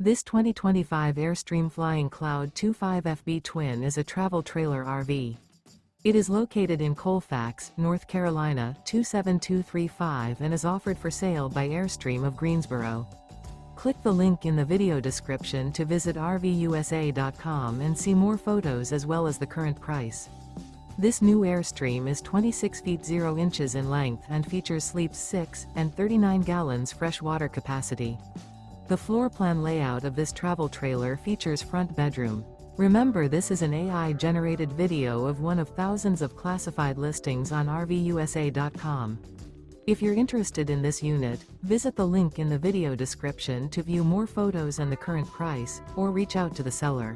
This 2025 Airstream Flying Cloud 25FB Twin is a travel trailer RV. It is located in Colfax, North Carolina 27235 and is offered for sale by Airstream of Greensboro. Click the link in the video description to visit RVUSA.com and see more photos as well as the current price. This new Airstream is 26 feet 0 inches in length and features sleeps 6 and 39 gallons fresh water capacity. The floor plan layout of this travel trailer features front bedroom. Remember, this is an AI-generated video of one of thousands of classified listings on RVUSA.com. If you're interested in this unit, visit the link in the video description to view more photos and the current price, or reach out to the seller.